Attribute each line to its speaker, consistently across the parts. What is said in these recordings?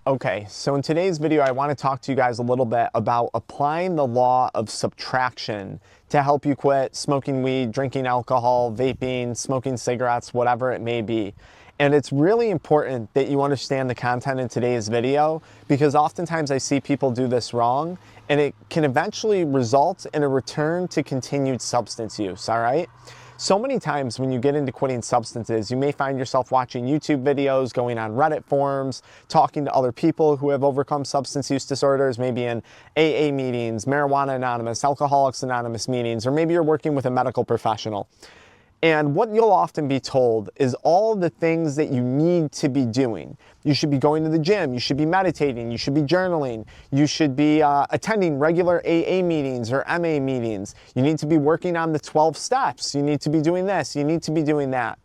Speaker 1: Okay, so in today's video, I want to talk to you guys a little bit about applying the law of subtraction to help you quit smoking weed, drinking alcohol, vaping, smoking cigarettes, whatever it may be. And it's really important that you understand the content in today's video because oftentimes I see people do this wrong and it can eventually result in a return to continued substance use, all right? So many times when you get into quitting substances, you may find yourself watching YouTube videos, going on Reddit forums, talking to other people who have overcome substance use disorders, maybe in AA meetings, Marijuana Anonymous, Alcoholics Anonymous meetings, or maybe you're working with a medical professional. And what you'll often be told is all the things that you need to be doing. You should be going to the gym, you should be meditating, you should be journaling, you should be attending regular AA meetings or MA meetings. You need to be working on the 12 steps. You need to be doing this, you need to be doing that.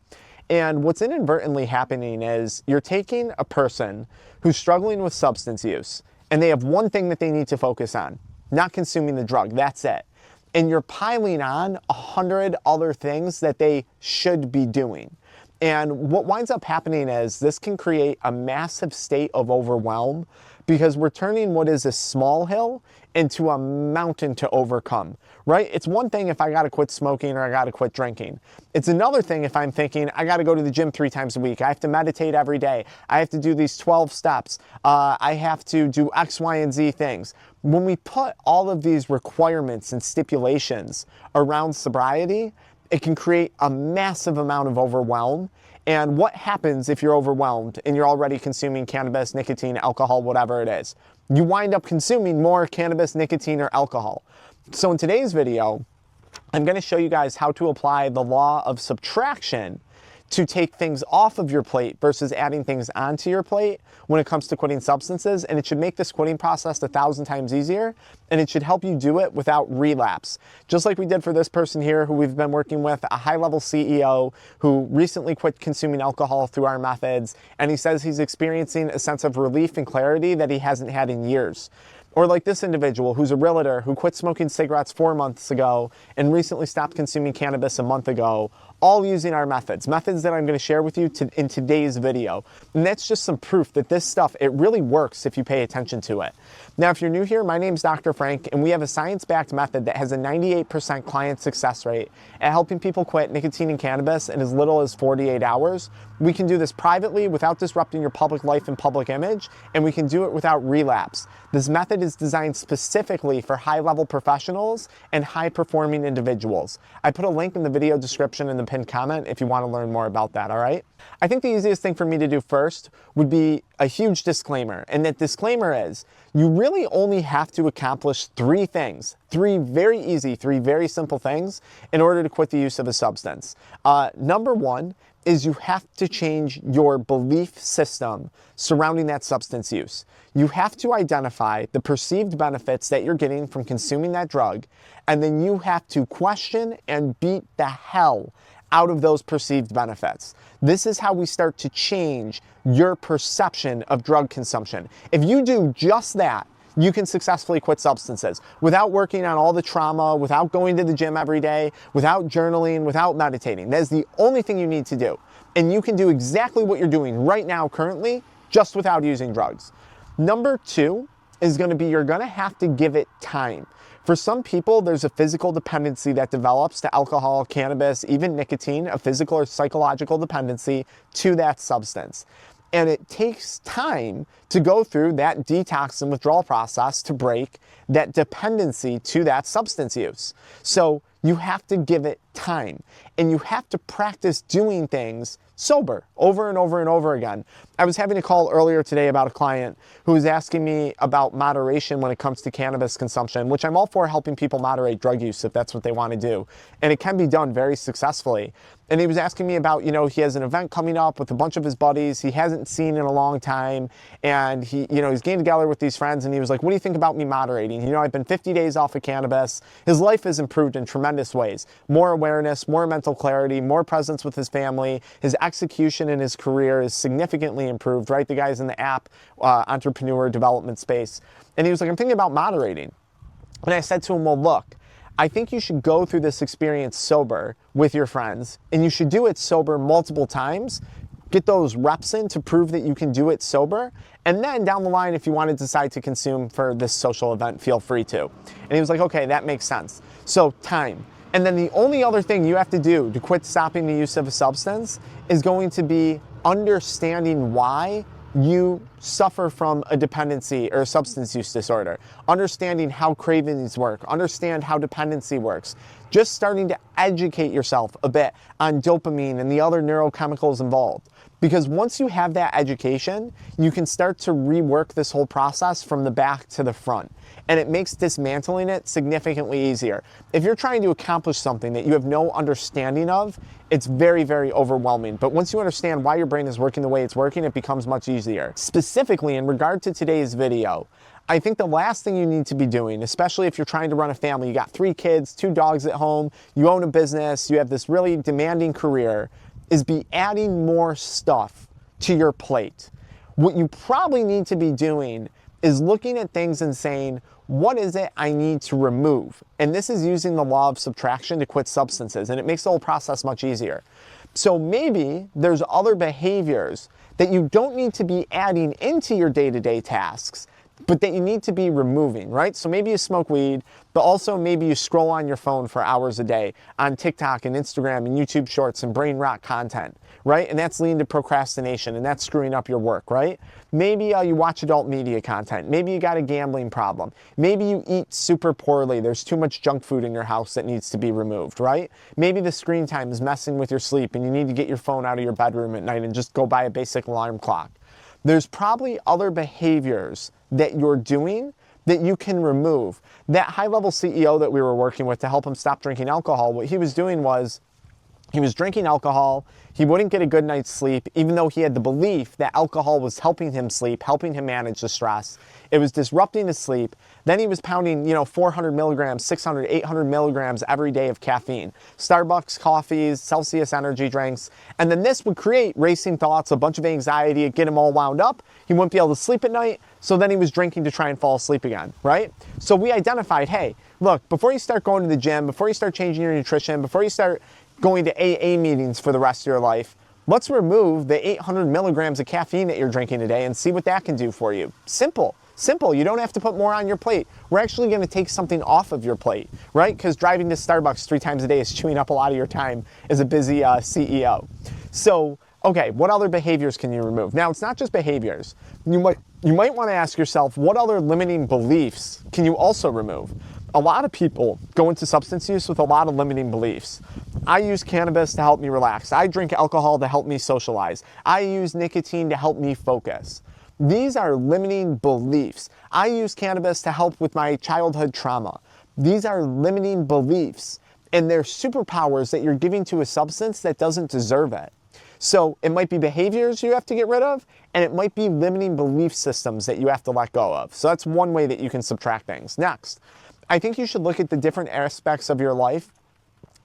Speaker 1: And what's inadvertently happening is you're taking a person who's struggling with substance use and they have one thing that they need to focus on, not consuming the drug, that's it. And you're piling on 100 other things that they should be doing. And what winds up happening is this can create a massive state of overwhelm because we're turning what is a small hill into a mountain to overcome, right? It's one thing if I gotta quit smoking or I gotta quit drinking. It's another thing if I'm thinking I gotta go to the gym 3 times a week. I have to meditate every day. I have to do these 12 steps. I have to do X, Y, and Z things. When we put all of these requirements and stipulations around sobriety, it can create a massive amount of overwhelm. And what happens if you're overwhelmed and you're already consuming cannabis, nicotine, alcohol, whatever it is? You wind up consuming more cannabis, nicotine, or alcohol. So in today's video, I'm going to show you guys how to apply the law of subtraction to take things off of your plate versus adding things onto your plate when it comes to quitting substances. And it should make this quitting process 1,000 times easier. And it should help you do it without relapse. Just like we did for this person here who we've been working with, a high-level CEO who recently quit consuming alcohol through our methods. And he says he's experiencing a sense of relief and clarity that he hasn't had in years. Or like this individual who's a realtor who quit smoking cigarettes 4 months ago and recently stopped consuming cannabis a month ago, all using our methods that I'm going to share with you in today's video. And that's just some proof that this stuff, it really works if you pay attention to it. Now, if you're new here, my name's Dr. Frank, and we have a science-backed method that has a 98% client success rate at helping people quit nicotine and cannabis in as little as 48 hours. We can do this privately without disrupting your public life and public image, and we can do it without relapse. This method is designed specifically for high-level professionals and high-performing individuals. I put a link in the video description in the pinned comment if you want to learn more about that, all right? I think the easiest thing for me to do first would be a huge disclaimer, and that disclaimer is you really only have to accomplish 3 things, 3 very easy, 3 very simple things in order to quit the use of a substance. Number 1 is you have to change your belief system surrounding that substance use. You have to identify the perceived benefits that you're getting from consuming that drug, and then you have to question and beat the hell out of those perceived benefits. This is how we start to change your perception of drug consumption. If you do just that, you can successfully quit substances without working on all the trauma, without going to the gym every day, without journaling, without meditating. That is the only thing you need to do. And you can do exactly what you're doing right now currently, just without using drugs. Number 2 is going to be you're going to have to give it time. For some people, there's a physical dependency that develops to alcohol, cannabis, even nicotine, a physical or psychological dependency to that substance. And it takes time to go through that detox and withdrawal process to break that dependency to that substance use. So you have to give it time, and you have to practice doing things sober over and over and over again. I was having a call earlier today about a client who was asking me about moderation when it comes to cannabis consumption, which I'm all for helping people moderate drug use if that's what they want to do. And it can be done very successfully. And he was asking me about, he has an event coming up with a bunch of his buddies he hasn't seen in a long time. And he's getting together with these friends and he was like, what do you think about me moderating? I've been 50 days off of cannabis. His life has improved in tremendous ways. More awareness, more mental clarity, more presence with his family. His execution in his career is significantly improved, right? The guy's in the app entrepreneur development space. And he was like, I'm thinking about moderating. And I said to him, well, look, I think you should go through this experience sober with your friends, and you should do it sober multiple times get those reps in to prove that you can do it sober. And then down the line, if you want to decide to consume for this social event, feel free to. And he was like, okay, that makes sense. So time. And then the only other thing you have to do to quit stopping the use of a substance is going to be understanding why you suffer from a dependency or a substance use disorder, understanding how cravings work, understand how dependency works, just starting to educate yourself a bit on dopamine and the other neurochemicals involved. Because once you have that education, you can start to rework this whole process from the back to the front. And it makes dismantling it significantly easier. If you're trying to accomplish something that you have no understanding of, it's very, very overwhelming. But once you understand why your brain is working the way it's working, it becomes much easier. Specifically, in regard to today's video, I think the last thing you need to be doing, especially if you're trying to run a family, you got 3 kids, 2 dogs at home, you own a business, you have this really demanding career, is be adding more stuff to your plate. What you probably need to be doing is looking at things and saying, what is it I need to remove? And this is using the law of subtraction to quit substances, and it makes the whole process much easier. So maybe there's other behaviors that you don't need to be adding into your day-to-day tasks, but that you need to be removing, right? So maybe you smoke weed, but also maybe you scroll on your phone for hours a day on TikTok and Instagram and YouTube Shorts and brain rot content, right? And that's leading to procrastination, and that's screwing up your work, right? Maybe you watch adult media content. Maybe you got a gambling problem. Maybe you eat super poorly. There's too much junk food in your house that needs to be removed, right? Maybe the screen time is messing with your sleep and you need to get your phone out of your bedroom at night and just go buy a basic alarm clock. There's probably other behaviors that you're doing that you can remove. That high-level CEO that we were working with to help him stop drinking alcohol, what he was doing was he was drinking alcohol, he wouldn't get a good night's sleep, even though he had the belief that alcohol was helping him sleep, helping him manage the stress. It was disrupting his sleep. Then he was pounding, 400 milligrams, 600, 800 milligrams every day of caffeine. Starbucks coffees, Celsius energy drinks. And then this would create racing thoughts, a bunch of anxiety, it'd get him all wound up. He wouldn't be able to sleep at night. So then he was drinking to try and fall asleep again, right? So we identified, hey, look, before you start going to the gym, before you start changing your nutrition, before you start going to AA meetings for the rest of your life, let's remove the 800 milligrams of caffeine that you're drinking today and see what that can do for you. Simple. You don't have to put more on your plate. We're actually going to take something off of your plate, right? Because driving to Starbucks 3 times a day is chewing up a lot of your time as a busy CEO. So, okay, what other behaviors can you remove? Now, it's not just behaviors. You might want to ask yourself, what other limiting beliefs can you also remove? A lot of people go into substance use with a lot of limiting beliefs. I use cannabis to help me relax. I drink alcohol to help me socialize. I use nicotine to help me focus. These are limiting beliefs. I use cannabis to help with my childhood trauma. These are limiting beliefs, and they're superpowers that you're giving to a substance that doesn't deserve it. So it might be behaviors you have to get rid of, and it might be limiting belief systems that you have to let go of. So that's one way that you can subtract things. Next, I think you should look at the different aspects of your life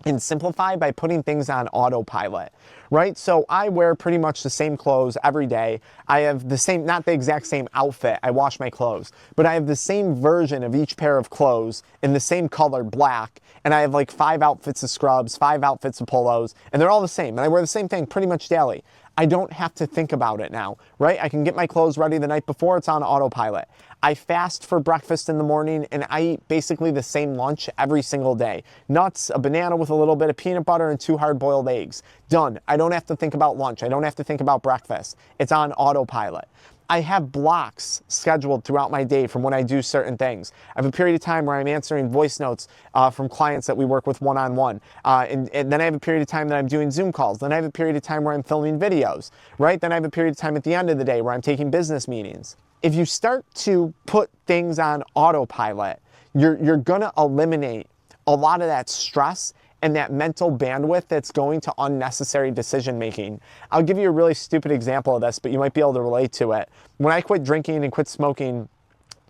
Speaker 1: and simplify by putting things on autopilot, right? So I wear pretty much the same clothes every day. I have the same, not the exact same outfit, I wash my clothes, but I have the same version of each pair of clothes in the same color, black, and I have like 5 outfits of scrubs, 5 outfits of polos, and they're all the same, and I wear the same thing pretty much daily. I don't have to think about it now, right? I can get my clothes ready the night before, it's on autopilot. I fast for breakfast in the morning, and I eat basically the same lunch every single day. Nuts, a banana with a little bit of peanut butter, and 2 hard-boiled eggs. Done. I don't have to think about lunch. I don't have to think about breakfast. It's on autopilot. I have blocks scheduled throughout my day from when I do certain things. I have a period of time where I'm answering voice notes from clients that we work with one-on-one. And then I have a period of time that I'm doing Zoom calls. Then I have a period of time where I'm filming videos, right? Then I have a period of time at the end of the day where I'm taking business meetings. If you start to put things on autopilot, you're gonna eliminate a lot of that stress and that mental bandwidth that's going to unnecessary decision making. I'll give you a really stupid example of this, but you might be able to relate to it. When I quit drinking and quit smoking,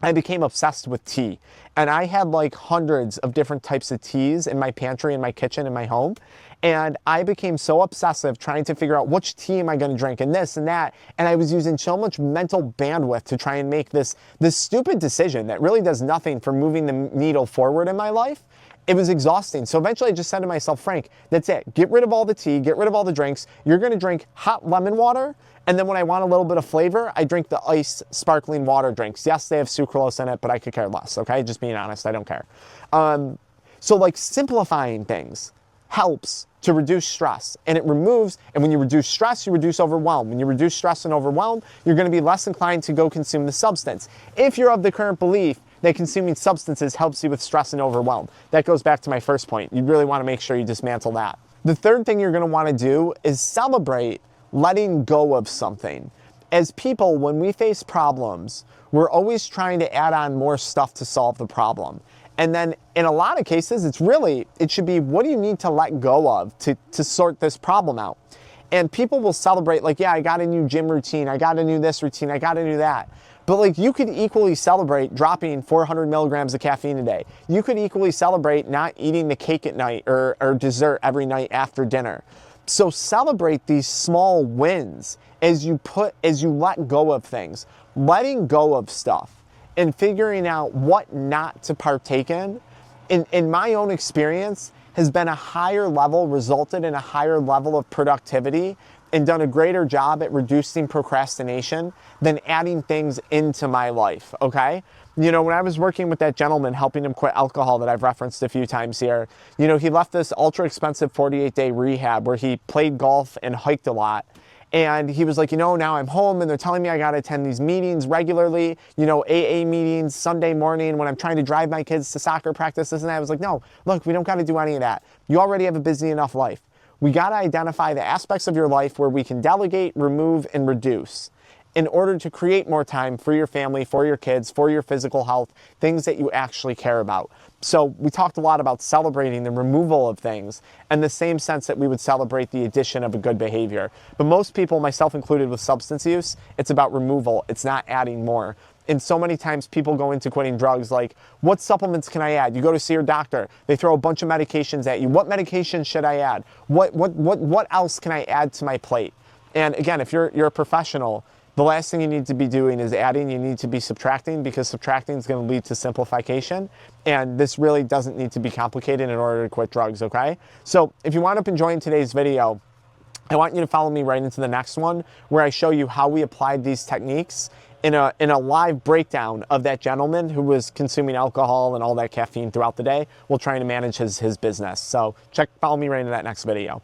Speaker 1: I became obsessed with tea. And I had like hundreds of different types of teas in my pantry, in my kitchen, in my home. And I became so obsessive trying to figure out which tea am I going to drink and this and that. And I was using so much mental bandwidth to try and make this stupid decision that really does nothing for moving the needle forward in my life. it was exhausting. So eventually I just said to myself, Frank, that's it. Get rid of all the tea, get rid of all the drinks. You're gonna drink hot lemon water, and then when I want a little bit of flavor, I drink the iced sparkling water drinks. Yes, they have sucralose in it, but I could care less, okay? Just being honest, I don't care. So like simplifying things helps to reduce stress, and it removes, and when you reduce stress, you reduce overwhelm. When you reduce stress and overwhelm, you're gonna be less inclined to go consume the substance. If you're of the current belief that consuming substances helps you with stress and overwhelm, that goes back to my first point. You really wanna make sure you dismantle that. The third thing you're gonna wanna do is celebrate letting go of something. As people, when we face problems, we're always trying to add on more stuff to solve the problem. And then in a lot of cases, it should be, what do you need to let go of to sort this problem out? And people will celebrate like, yeah, I got a new gym routine, I got a new this routine, I got a new that. But like, you could equally celebrate dropping 400 milligrams of caffeine a day. You could equally celebrate not eating the cake at night or dessert every night after dinner. So celebrate these small wins as you let go of things. Letting go of stuff and figuring out what not to partake in my own experience, has been a higher level, resulted in a higher level of productivity and done a greater job at reducing procrastination than adding things into my life, okay? You know, when I was working with that gentleman, helping him quit alcohol that I've referenced a few times here, you know, he left this ultra expensive 48-day rehab where he played golf and hiked a lot. And he was like, you know, now I'm home and they're telling me I got to attend these meetings regularly, you know, AA meetings, Sunday morning when I'm trying to drive my kids to soccer practice, this and that. I was like, no, look, we don't got to do any of that. You already have a busy enough life. We got to identify the aspects of your life where we can delegate, remove, and reduce in order to create more time for your family, for your kids, for your physical health, things that you actually care about. So we talked a lot about celebrating the removal of things in the same sense that we would celebrate the addition of a good behavior. But most people, myself included with substance use, it's about removal. It's not adding more. And so many times people go into quitting drugs like, what supplements can I add? You go to see your doctor, they throw a bunch of medications at you. What medication should I add? What else can I add to my plate? And again, if you're a professional, the last thing you need to be doing is adding, you need to be subtracting, because subtracting is going to lead to simplification. And this really doesn't need to be complicated in order to quit drugs, okay? So if you wind up enjoying today's video, I want you to follow me right into the next one where I show you how we applied these techniques in a live breakdown of that gentleman who was consuming alcohol and all that caffeine throughout the day while trying to manage his business. So follow me right into that next video.